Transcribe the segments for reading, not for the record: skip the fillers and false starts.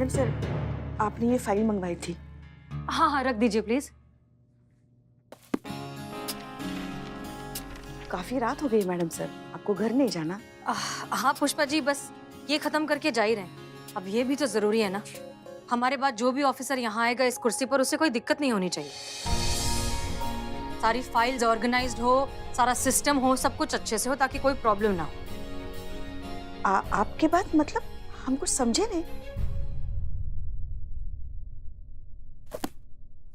Madam sir, आपने ये file मंगवाई थी। हाँ हाँ, रख दीजिए प्लीज। काफी रात हो गई मैडम सर, आपको घर नहीं जाना? हाँ पुष्पा जी, बस ये खत्म करके जा ही रहे हैं। अब ये भी तो जरूरी है ना, हमारे बाद जो भी ऑफिसर यहाँ आएगा इस कुर्सी पर, उसे कोई दिक्कत नहीं होनी चाहिए। सारी फाइल्स ऑर्गेनाइज्ड हो, सारा सिस्टम हो, सब कुछ अच्छे से हो, ताकि कोई प्रॉब्लम ना हो। आपके बात मतलब हम कुछ समझे नहीं।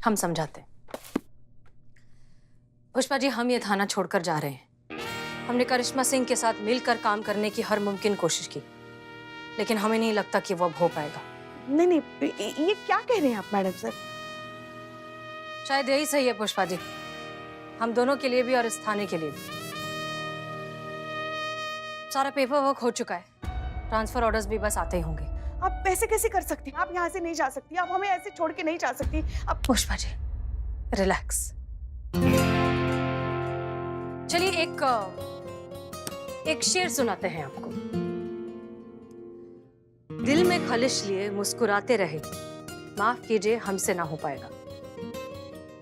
हम समझाते हैं। पुष्पा जी, हम ये थाना छोड़कर जा रहे हैं। हमने करिश्मा सिंह के साथ मिलकर काम करने की हर मुमकिन कोशिश की, लेकिन हमें नहीं लगता कि वो अब हो पाएगा। नहीं नहीं, ये क्या कह रहे हैं आप मैडम सर? शायद यही सही है पुष्पा जी, हम दोनों के लिए भी और इस थाने के लिए भी। सारा पेपर वर्क हो चुका है, ट्रांसफर ऑर्डर्स भी बस आते ही होंगे। आप ऐसे कैसे कर सकती हैं? आप यहाँ से नहीं जा सकती, आप हमें ऐसे छोड़ के नहीं जा सकती। अब पुष्पा जी रिलैक्स। चलिए एक शेर सुनाते हैं आपको। दिल में खलिश लिए मुस्कुराते रहे, माफ कीजिए हमसे ना हो पाएगा।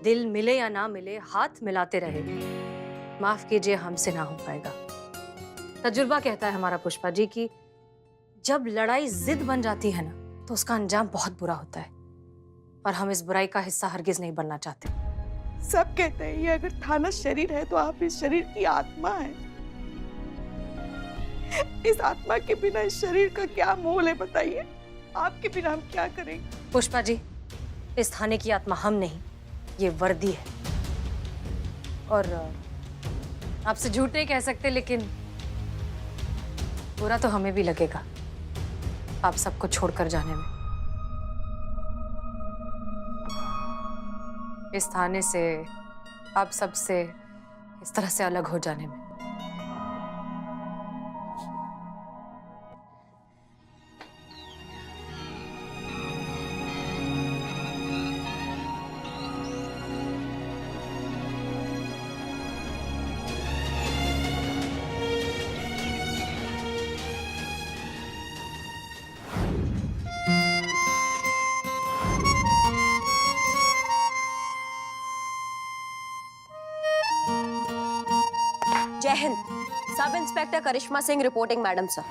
दिल मिले या ना मिले हाथ मिलाते रहे, माफ कीजिए हमसे ना हो पाएगा। तजुर्बा कहता है हमारा पुष्पा जी कि जब लड़ाई जिद बन जाती है ना, तो उसका अंजाम बहुत बुरा होता है, और हम इस बुराई का हिस्सा हरगिज नहीं बनना चाहते। सब कहते हैं ये अगर थाना शरीर है तो आप इस शरीर की आत्मा है। इस आत्मा के बिना इस शरीर का क्या मोल है बताइए? आपके बिना हम क्या करेंगे? पुष्पा जी, इस थाने की आत्मा हम नहीं, ये वर्दी है। और आपसे झूठ नहीं कह सकते, लेकिन बुरा तो हमें भी लगेगा आप सबको छोड़कर जाने में, इस थाने से, आप सबसे इस तरह से अलग हो जाने में। जय हिंद। सब इंस्पेक्टर करिश्मा सिंह रिपोर्टिंग मैडम सर।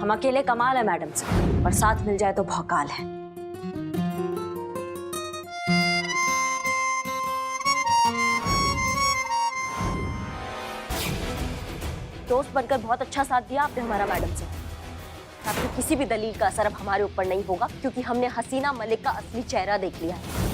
हम अकेले कमाल है मैडम से, और साथ मिल जाए तो भौकाल है। दोस्त बनकर बहुत अच्छा साथ दिया आपने हमारा मैडम से। आपकी किसी भी दलील का असर अब हमारे ऊपर नहीं होगा, क्योंकि हमने हसीना मलिक का असली चेहरा देख लिया है।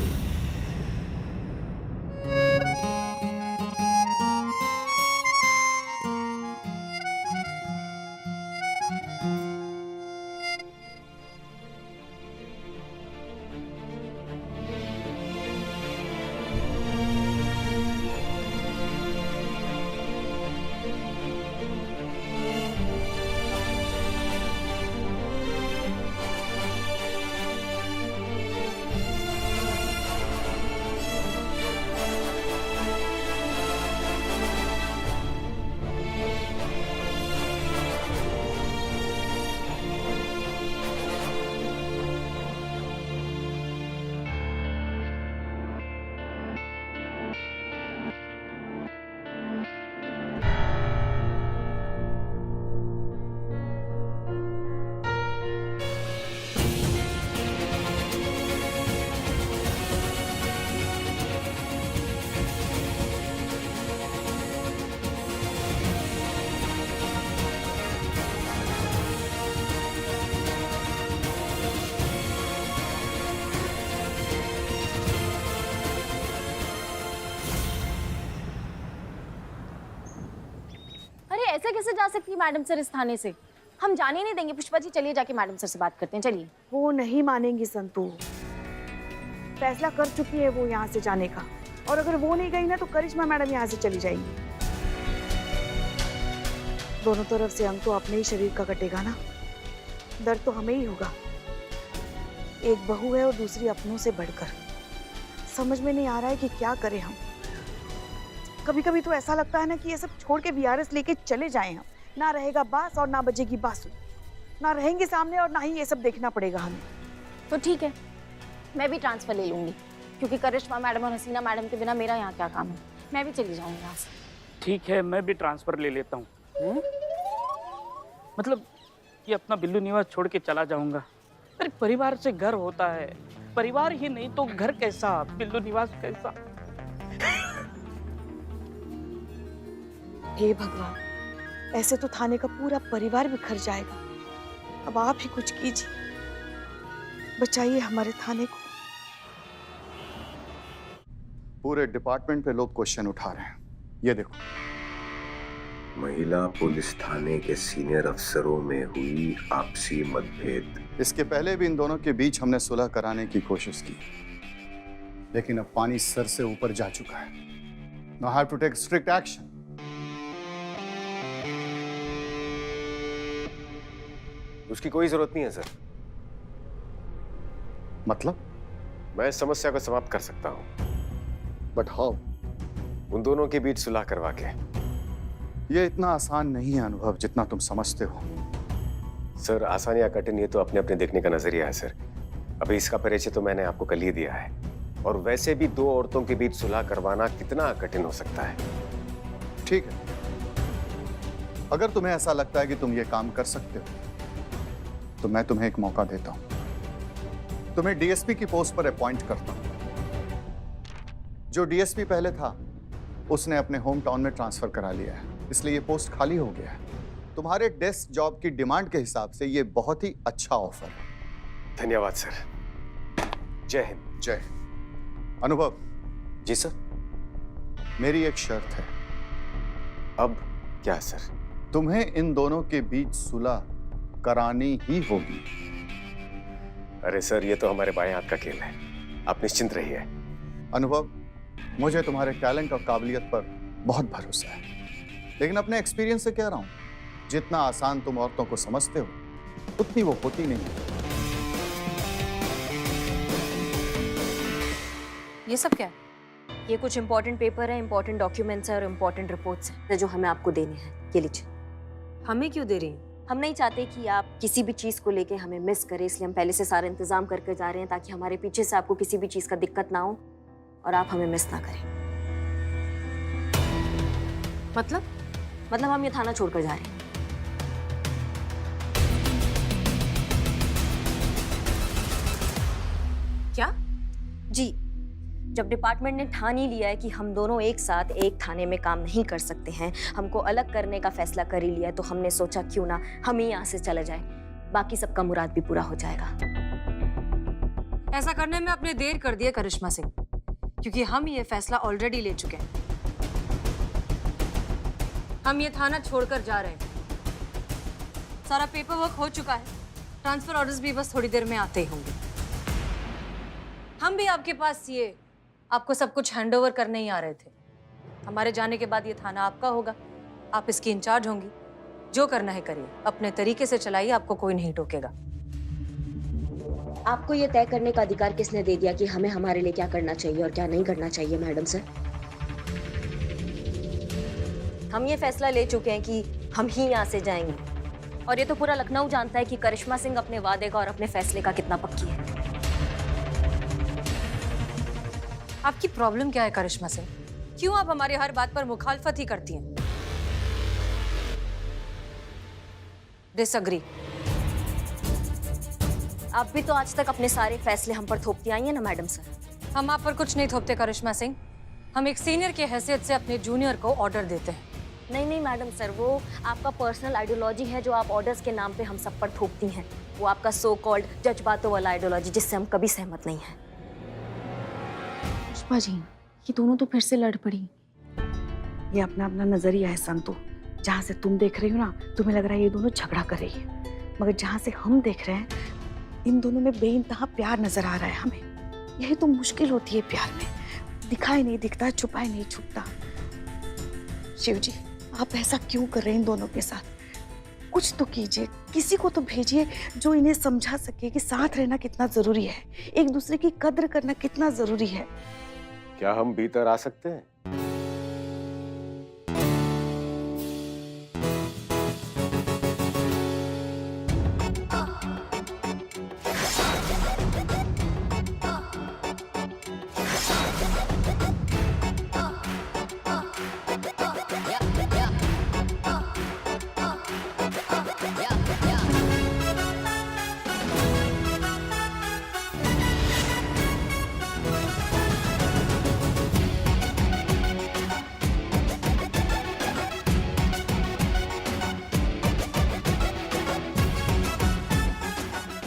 ऐसे कैसे जा सकती है मैडम सर इस थाने से? हम जाने नहीं देंगे। पुष्पा जी चलिए जाके मैडम सर से बात करते हैं, चलिए। वो नहीं मानेंगी संतू। फैसला कर चुकी है वो यहाँ से जाने का, और अगर वो नहीं गई ना तो करिश्मा मैडम यहाँ से चली जाएंगी। दोनों तरफ से अंग तो अपने ही शरीर का कटेगा ना, दर्द तो हमें ही होगा। एक बहू है और दूसरी अपनों से बढ़कर। समझ में नहीं आ रहा है कि क्या करें हम। कभी कभी तो ऐसा लगता है ना कि ये सब छोड़ के वीआरएस लेके चले जाएं हम। ना रहेगा बांस और ना बजेगी बांसुरी, ना रहेंगे सामने और ना ही ये सब देखना पड़ेगा हमें। तो ठीक है, मैं भी ट्रांसफर ले लूंगी, क्योंकि करिश्मा मैडम और हसीना मैडम के बिना मेरा यहाँ क्या काम है। मैं भी चली जाऊंगी यहाँ से। ठीक है, मैं भी ट्रांसफर ले लेता हूँ। मतलब कि अपना बिल्लू निवास छोड़ के चला जाऊंगा। अरे परिवार से घर होता है, परिवार ही नहीं तो घर कैसा, बिल्लू निवास कैसा। हे भगवान, ऐसे तो थाने का पूरा परिवार बिखर जाएगा। अब आप ही कुछ कीजिए, बचाइए हमारे थाने को। पूरे डिपार्टमेंट पे लोग क्वेश्चन उठा रहे हैं। ये देखो, महिला पुलिस थाने के सीनियर अफसरों में हुई आपसी मतभेद। इसके पहले भी इन दोनों के बीच हमने सुलह कराने की कोशिश की, लेकिन अब पानी सर से ऊपर जा चुका है। Now I have to take strict action. उसकी कोई जरूरत नहीं है सर। मतलब? मैं इस समस्या को समाप्त कर सकता हूँ, बट हाउ? उन दोनों के बीच सुलह करवा के। ये इतना आसान नहीं है अनुभव, जितना तुम समझते हो। सर, आसान या कठिन ये तो अपने अपने देखने का नजरिया है सर। अभी इसका परिचय तो मैंने आपको कल ही दिया है, और वैसे भी दो औरतों के बीच सुलह करवाना कितना कठिन हो सकता है। ठीक है, अगर तुम्हें ऐसा लगता है कि तुम ये काम कर सकते हो तो मैं तुम्हें एक मौका देता हूं। तुम्हें डीएसपी की पोस्ट पर अपॉइंट करता हूं। जो डीएसपी पहले था उसने अपने होम टाउन में ट्रांसफर करा लिया है, इसलिए ये पोस्ट खाली हो गया है। तुम्हारे डेस्क जॉब की डिमांड के हिसाब से ये बहुत ही अच्छा ऑफर है। धन्यवाद सर। जय हिंद। जय हिंद। अनुभव जी सर। मेरी एक शर्त है। अब क्या सर? तुम्हें इन दोनों के बीच सुलह करानी ही होगी। अरे सर, ये तो हमारे बाएं हाथ का खेल है, आप निश्चिंत रहिए। अनुभव, मुझे तुम्हारे टैलेंट और काबिलियत पर बहुत भरोसा है, लेकिन अपने एक्सपीरियंस से कह रहा हूं, जितना आसान तुम औरतों को समझते हो उतनी वो होती नहीं। ये सब क्या है? ये कुछ इंपॉर्टेंट पेपर है, इंपॉर्टेंट डॉक्यूमेंट्स है और इंपॉर्टेंट रिपोर्ट्स हैं जो हमें आपको देने हैं। ये लीजिए। हमें क्यों दे रही हैं? हम नहीं चाहते कि आप किसी भी चीज को लेके हमें मिस करें, इसलिए हम पहले से सारा इंतजाम करके जा रहे हैं, ताकि हमारे पीछे से आपको किसी भी चीज का दिक्कत ना हो और आप हमें मिस ना करें। मतलब हम ये थाना छोड़कर जा रहे हैं। क्या? जी, जब डिपार्टमेंट ने ठान ही लिया है कि हम दोनों एक साथ एक थाने में काम नहीं कर सकते हैं, हमको अलग करने का फैसला कर ही लिया है, तो हमने सोचा क्यों ना हम ही यहाँ से चले जाए, बाकी सबका मुराद भी पूरा हो जाएगा। ऐसा करने में आपने देर कर दिया करिश्मा सिंह, क्योंकि हम ये फैसला ऑलरेडी ले चुके हैं। हम ये थाना छोड़कर जा रहे हैं। सारा पेपर वर्क हो चुका है, ट्रांसफर ऑर्डर्स भी बस थोड़ी देर में आते ही होंगे। हम भी आपके पास ये आपको सब कुछ हैंडओवर करने ही आ रहे थे। हमारे जाने के बाद ये थाना आपका होगा, आप इसकी इंचार्ज होंगी। जो करना है करिए, अपने तरीके से चलाइए, आपको कोई नहीं टोकेगा। आपको ये तय करने का अधिकार किसने दे दिया कि हमें हमारे लिए क्या करना चाहिए और क्या नहीं करना चाहिए, मैडम सर? हम ये फैसला ले चुके हैं कि हम ही यहाँ से जाएंगे, और ये तो पूरा लखनऊ जानता है कि करिश्मा सिंह अपने वादे का और अपने फैसले का कितना पक्की है। आपकी प्रॉब्लम क्या है करिश्मा सिंह? क्यों आप हमारी हर बात पर मुखालफत ही करती हैं? डिसएग्री। आप भी तो आज तक अपने सारे फैसले हम पर थोपती आई हैं ना मैडम सर। हम आप पर कुछ नहीं थोपते करिश्मा सिंह, हम एक सीनियर की हैसियत से अपने जूनियर को ऑर्डर देते हैं। नहीं मैडम सर, वो आपका पर्सनल आइडियोलॉजी है जो आप ऑर्डर्स के नाम पे हम सब पर थोपती हैं। वो आपका सो कॉल्ड जज्बातों वाला आइडियोलॉजी, जिससे हम कभी सहमत नहीं हैं। पुष्पा जी, ये दोनों तो फिर से लड़ पड़ी। ये अपना अपना नजरिया है संतू, जहाँ से तुम देख रही हो ना, तुम्हें लग रहा है ये दोनों झगड़ा कर रही है, मगर जहाँ से हम देख रहे हैं, इन दोनों में बेइंतहा प्यार नजर आ रहा है हमें। यही तो मुश्किल होती है प्यार में, दिखाई नहीं दिखता, छुपाए नहीं छुपता। शिव जी, आप ऐसा क्यों कर रहे हैं इन दोनों के साथ? कुछ तो कीजिए, किसी को तो भेजिए जो इन्हें समझा सके कि साथ रहना कितना जरूरी है, एक दूसरे की कद्र करना कितना जरूरी है। क्या हम भीतर आ सकते हैं?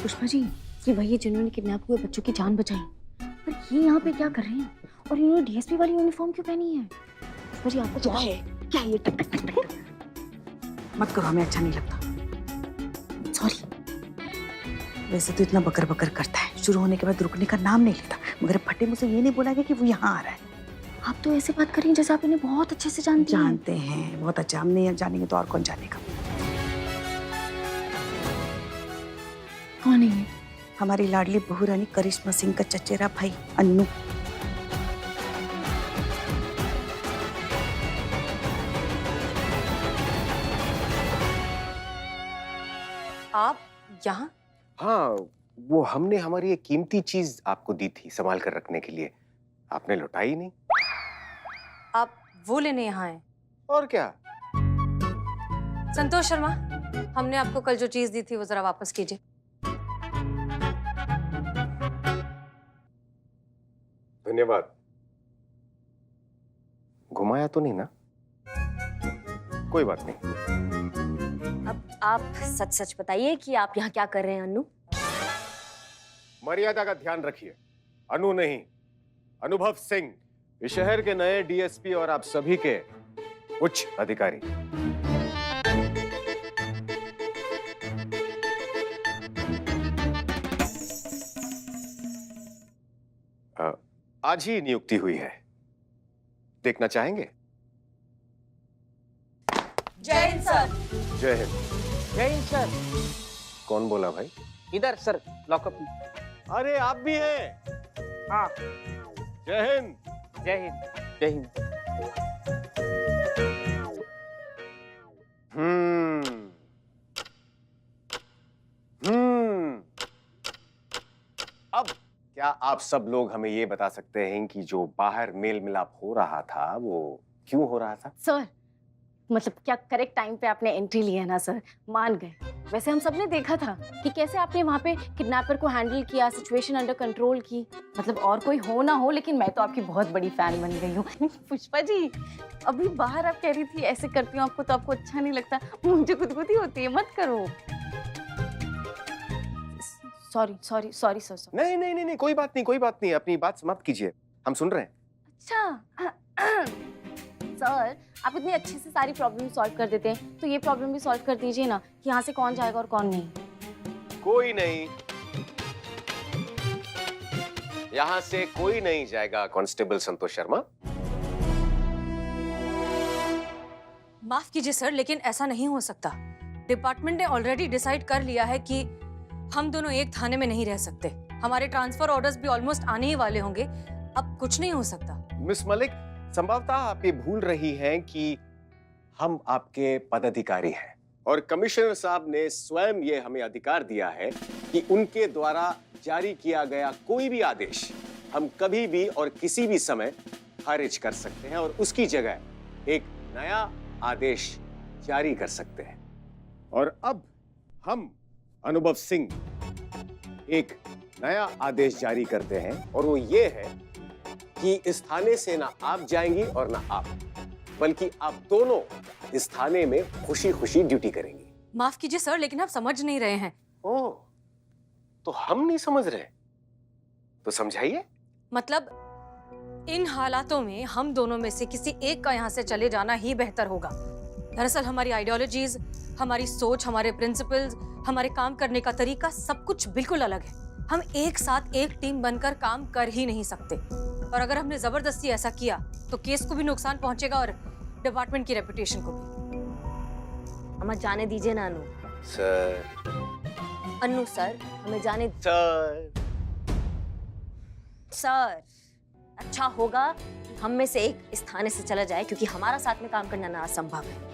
पुष्पा जी, ये वही है जिन्होंने किडनैप हुए बच्चों की जान बचाई, पर ये यहाँ पे क्या कर रहे हैं? और इन्होंने डीएसपी वाली यूनिफॉर्म क्यों पहनी है? पुष्पा जी, आपको क्या है? क्या ये टक टक टक टक? मत करो, हमें अच्छा नहीं लगता। सॉरी। वैसे तो इतना बकर बकर करता है, शुरू होने के बाद रुकने का नाम नहीं लेता, मगर फटे मुझसे ये नहीं बोला गया कि वो यहाँ आ रहा है। आप तो ऐसे बात कर रही हैं जैसे आप इन्हें बहुत अच्छे से जानती हैं। जानते हैं बहुत अच्छा, हम नहीं जानेंगे तो और कौन जानेगा? कौन है ये? हमारी लाडली बहू रानी करिश्मा सिंह का चचेरा भाई अन्नू। आप यहाँ? हाँ, वो हमने हमारी एक कीमती चीज आपको दी थी संभाल कर रखने के लिए, आपने लौटाई नहीं। आप वो लेने यहाँ आए? और क्या? संतोष शर्मा, हमने आपको कल जो चीज दी थी वो जरा वापस कीजिए। धन्यवाद। घुमाया तो नहीं ना? कोई बात नहीं। अब आप सच सच बताइए कि आप यहाँ क्या कर रहे हैं अन्नू? मर्यादा का ध्यान रखिए। अनु नहीं, अनुभव सिंह, इस शहर के नए डीएसपी और आप सभी के उच्च अधिकारी। आज ही नियुक्ति हुई है, देखना चाहेंगे? जय हिंद सर। जय हिंद। जय हिंद सर। कौन बोला भाई? इधर सर, लॉकअप। अरे आप भी हैं? हाँ। जय हिंद। जय हिंद। जय हिंद। अब क्या आप सब लोग हमें ये बता सकते हैं कि जो बाहर मेल मिलाप हो रहा था वो क्यों हो रहा था? सर, मतलब क्या करेक्ट टाइम पे आपने एंट्री ली है ना सर, मान गए। वैसे हम सबने देखा था कि कैसे आपने वहाँ पे किडनैपर को हैंडल किया, सिचुएशन अंडर कंट्रोल की। मतलब और कोई हो ना हो, लेकिन मैं तो आपकी बहुत बड़ी फैन बन गई हूँ। पुष्पा जी, अभी बाहर आप कह रही थी ऐसे करती हूँ आपको तो आपको अच्छा नहीं लगता, मुझे गुदगुदी होती है, मत करो। Sorry sorry sorry sir. नहीं नहीं नहीं नहीं, कोई बात नहीं, कोई बात नहीं, अपनी बात समाप्त कीजिए, हम सुन रहे हैं। अच्छा सर, आप इतने अच्छे से सारी प्रॉब्लम सॉल्व कर देते हैं, तो ये प्रॉब्लम भी सॉल्व कर दीजिए ना कि यहाँ से कौन जाएगा और कौन नहीं। कोई नहीं, यहाँ से कोई नहीं जाएगा कांस्टेबल संतोष शर्मा। माफ कीजिए सर, लेकिन ऐसा नहीं हो सकता। डिपार्टमेंट ने ऑलरेडी डिसाइड कर लिया है कि हम दोनों एक थाने में नहीं रह सकते। हमारे ट्रांसफर ऑर्डर्स भी ऑलमोस्ट आने ही वाले होंगे, अब कुछ नहीं हो सकता। मिस मलिक, संभवतः आप ये भूल रही हैं कि हम आपके पदाधिकारी हैं और कमिश्नर साहब ने स्वयं ये हमें अधिकार दिया है कि उनके द्वारा जारी किया गया कोई भी आदेश हम कभी भी और किसी भी समय खारिज कर सकते हैं और उसकी जगह एक नया आदेश जारी कर सकते हैं। और अब हम अनुभव सिंह एक नया आदेश जारी करते हैं और वो ये है कि इस थाने से ना आप जाएंगी और ना आप, बल्कि आप दोनों इस थाने में खुशी खुशी ड्यूटी करेंगी। माफ कीजिए सर, लेकिन आप समझ नहीं रहे हैं। ओह, तो हम नहीं समझ रहे, तो समझाइए। मतलब इन हालातों में हम दोनों में से किसी एक का यहाँ से चले जाना ही बेहतर होगा। दरअसल हमारी आइडियोलॉजीज, हमारी सोच, हमारे प्रिंसिपल्स, हमारे काम करने का तरीका सब कुछ बिल्कुल अलग है। हम एक साथ एक टीम बनकर काम कर ही नहीं सकते, और अगर हमने जबरदस्ती ऐसा किया तो केस को भी नुकसान पहुंचेगा और डिपार्टमेंट की रेपुटेशन को भी। हमें जाने दीजिए ना अनु। सर। अनु सर, हमें जाने। सर। सर, अच्छा होगा कि हम में से एक इस थाने से चला जाए, क्योंकि हमारा साथ में काम करना ना असंभव है।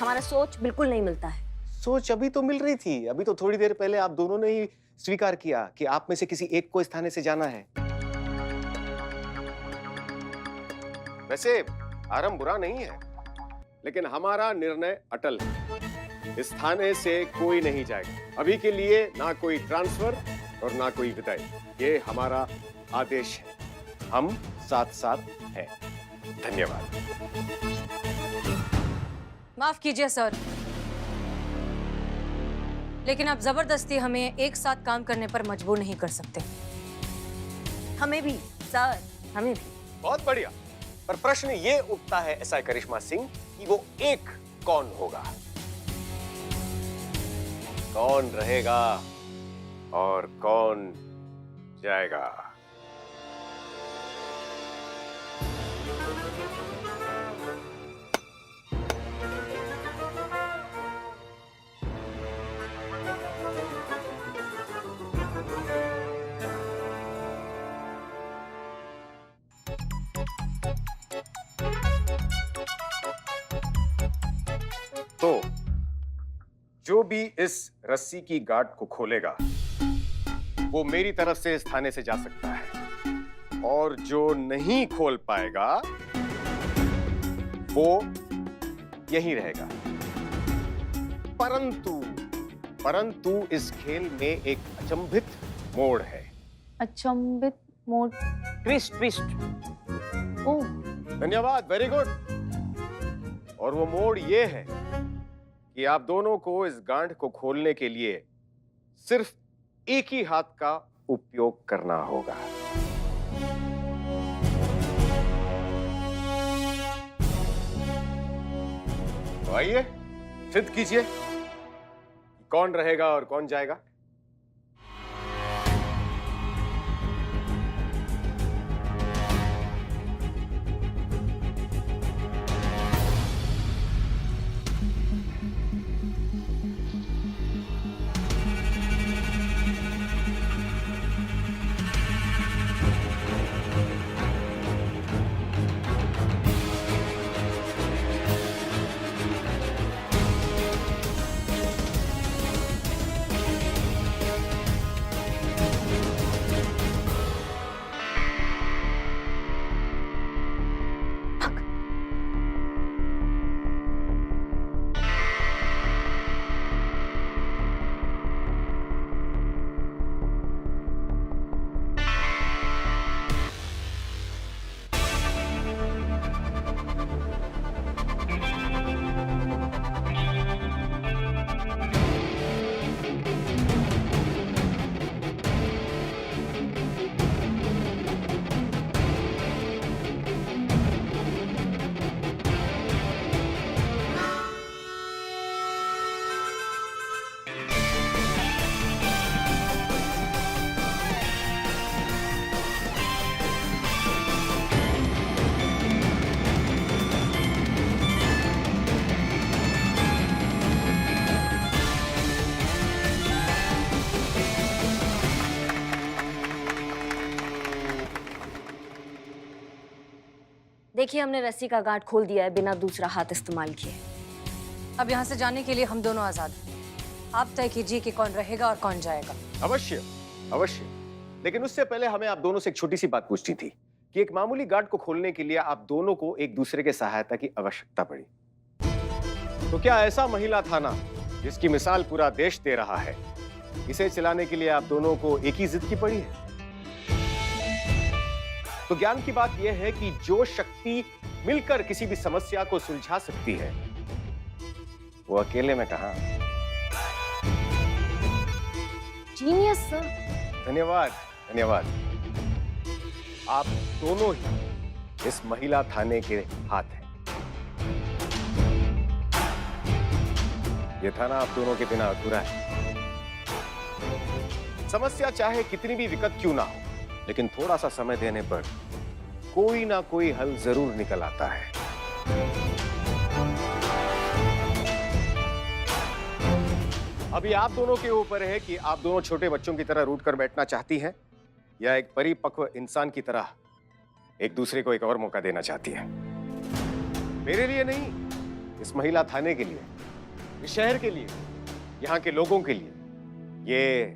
हमारा सोच बिल्कुल नहीं मिलता है। सोच अभी तो मिल रही थी, अभी तो थोड़ी देर पहले आप दोनों ने ही स्वीकार किया कि आप में से किसी एक को इस थाने से जाना है। वैसे आरंभ बुरा नहीं है, लेकिन हमारा निर्णय अटल है। इस थाने से कोई नहीं जाएगा। अभी के लिए ना कोई ट्रांसफर और ना कोई विदाई। ये हमारा आदेश है। हम साथ साथ हैं। धन्यवाद। माफ कीजिए सर, लेकिन आप जबरदस्ती हमें एक साथ काम करने पर मजबूर नहीं कर सकते। हमें भी सर, हमें भी। बहुत बढ़िया, पर प्रश्न ये उठता है एसआई करिश्मा सिंह कि वो एक कौन होगा, कौन रहेगा और कौन जाएगा। तो जो भी इस रस्सी की गांठ को खोलेगा वो मेरी तरफ से इस थाने से जा सकता है, और जो नहीं खोल पाएगा वो यहीं रहेगा। परंतु इस खेल में एक अचंभित मोड़ है। अचंभित मोड़? ट्विस्ट। ओह, धन्यवाद, वेरी गुड। और वो मोड़ ये है कि आप दोनों को इस गांठ को खोलने के लिए सिर्फ एक ही हाथ का उपयोग करना होगा। तो आइए सिद्ध कीजिए कौन रहेगा और कौन जाएगा। देखिए, हमने रस्सी का गांठ खोल दिया है बिना दूसरा हाथ इस्तेमाल किए। अब यहाँ से जाने के लिए हम दोनों आजाद हैं। आप तय कीजिए कि कौन रहेगा और कौन जाएगा। अवश्य अवश्य, लेकिन उससे पहले हमें आप दोनों से एक छोटी सी बात पूछनी थी कि एक मामूली गांठ को खोलने के लिए आप दोनों को एक दूसरे के सहायता की आवश्यकता पड़ी। तो क्या ऐसा महिला थाना जिसकी मिसाल पूरा देश दे रहा है, इसे चलाने के लिए आप दोनों को एक ही जिद की पड़ी है? तो ज्ञान की बात यह है कि जो शक्ति मिलकर किसी भी समस्या को सुलझा सकती है वो अकेले में कहां। Genius sir. धन्यवाद धन्यवाद। आप दोनों ही इस महिला थाने के हाथ हैं। ये थाना आप दोनों के बिना अधूरा है। समस्या चाहे कितनी भी विकट क्यों ना हो, लेकिन थोड़ा सा समय देने पर कोई ना कोई हल जरूर निकल आता है। अभी आप दोनों के ऊपर है कि आप दोनों छोटे बच्चों की तरह रूठ कर बैठना चाहती हैं या एक परिपक्व इंसान की तरह एक दूसरे को एक और मौका देना चाहती हैं। मेरे लिए नहीं, इस महिला थाने के लिए, इस शहर के लिए, यहाँ के लोगों के लिए ये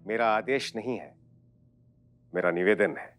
मेरा आदेश नहीं है, मेरा निवेदन है।